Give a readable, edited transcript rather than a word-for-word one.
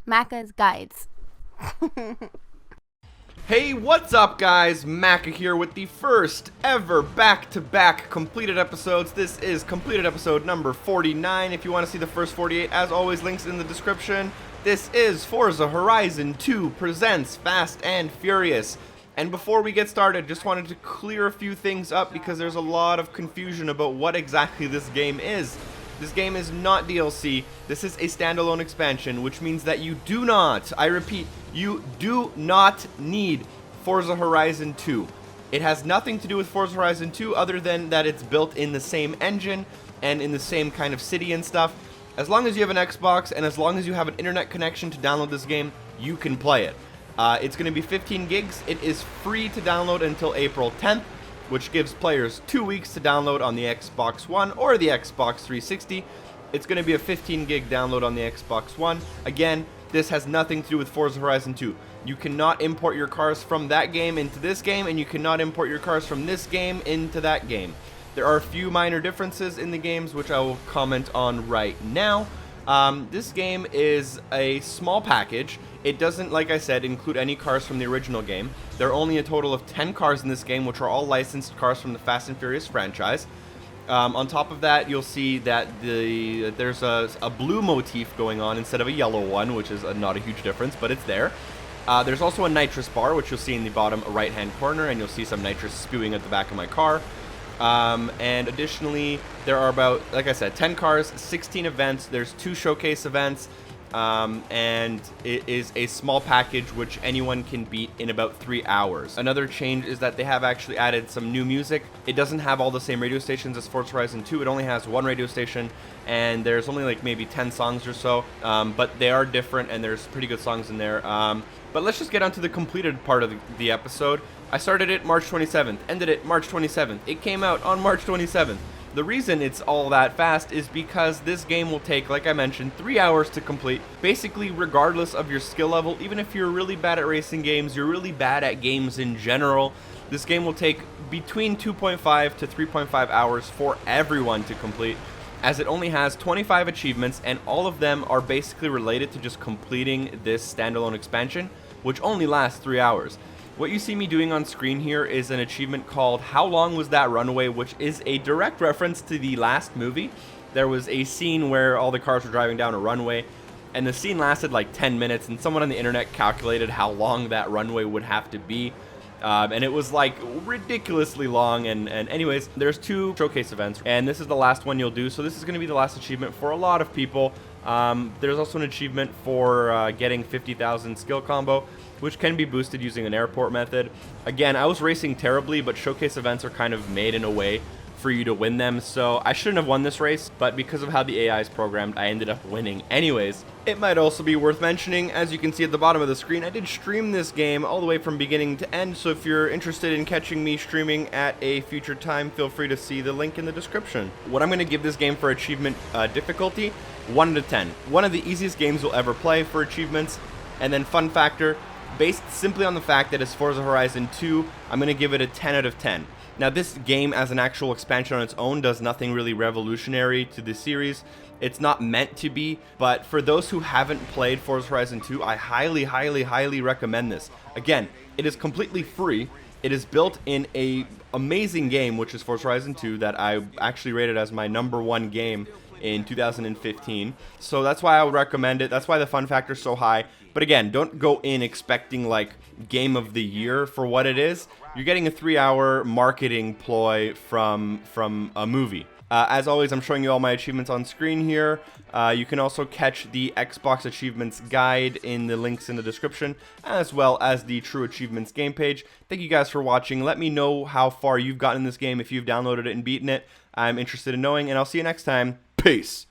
Macca's Guides. Hey, what's up guys? Macca here with the first ever back-to-back completed episodes. This is completed episode number 49. If you want to see the first 48, as always, links in the description. This is Forza Horizon 2 presents Fast and Furious. And before we get started, just wanted to clear a few things up because there's a lot of confusion about what exactly this game is. This game is not DLC, this is a standalone expansion, which means that you do not, I repeat, you do not need Forza Horizon 2. It has nothing to do with Forza Horizon 2 other than that it's built in the same engine and in the same kind of city and stuff. As long as you have an Xbox and as long as you have an internet connection to download this game, you can play it. It's going to be 15 gigs. It is free to download until April 10th. Which gives players 2 weeks to download on the Xbox One or the Xbox 360. It's going to be a 15 gig download on the Xbox One. Again, this has nothing to do with Forza Horizon 2. You cannot import your cars from that game into this game, and you cannot import your cars from this game into that game. There are a few minor differences in the games, which I will comment on right now. This game is a small package. It doesn't, like I said, include any cars from the original game. There are only a total of 10 cars in this game, which are all licensed cars from the Fast and Furious franchise. On top of that, you'll see that there's a blue motif going on instead of a yellow one, which is not a huge difference, but it's there. There's also a nitrous bar, which you'll see in the bottom right-hand corner, and you'll see some nitrous spewing at the back of my car. And additionally, there are about, like I said, 10 cars, 16 events. There's 2 showcase events, and it is a small package which anyone can beat in about 3 hours. Another change is that they have actually added some new music. It doesn't have all the same radio stations as Forza Horizon 2. It only has 1 radio station, and there's only like maybe 10 songs or so, but they are different, and there's pretty good songs in there. But let's just get on to the completed part of the episode. I started it March 27th, ended it March 27th. It came out on March 27th. The reason it's all that fast is because this game will take, like I mentioned, 3 hours to complete. Basically, regardless of your skill level, even if you're really bad at racing games, you're really bad at games in general, this game will take between 2.5 to 3.5 hours for everyone to complete, as it only has 25 achievements, and all of them are basically related to just completing this standalone expansion, which only lasts 3 hours. What you see me doing on screen here is an achievement called How Long Was That Runway, which is a direct reference to the last movie. There was a scene where all the cars were driving down a runway, and the scene lasted like 10 minutes, and someone on the internet calculated how long that runway would have to be. And it was like ridiculously long, and anyways, there's 2 showcase events, and this is the last one you'll do, so this is going to be the last achievement for a lot of people. There's also an achievement for getting 50,000 skill combo, which can be boosted using an airport method. Again, I was racing terribly, but showcase events are kind of made in a way for you to win them, so I shouldn't have won this race, but because of how the AI is programmed, I ended up winning anyways. It might also be worth mentioning, as you can see at the bottom of the screen, I did stream this game all the way from beginning to end, so if you're interested in catching me streaming at a future time, feel free to see the link in the description. What I'm going to give this game for achievement difficulty, 1 to 10. One of the easiest games you'll ever play for achievements. And then fun factor, based simply on the fact that it's Forza Horizon 2, I'm going to give it a 10 out of 10. Now, this game as an actual expansion on its own does nothing really revolutionary to the series. It's not meant to be, but for those who haven't played Forza Horizon 2, I highly recommend this. Again, it is completely free. It is built in a amazing game, which is Forza Horizon 2, that I actually rated as my #1 game in 2015. So that's why I would recommend it. That's why the fun factor is so high. But again, don't go in expecting like game of the year for what it is. You're getting a 3-hour marketing ploy from a movie. As always, I'm showing you all my achievements on screen here. You can also catch the Xbox Achievements Guide in the links in the description, as well as the True Achievements game page. Thank you guys for watching. Let me know how far you've gotten in this game, if you've downloaded it and beaten it. I'm interested in knowing, and I'll see you next time. Peace.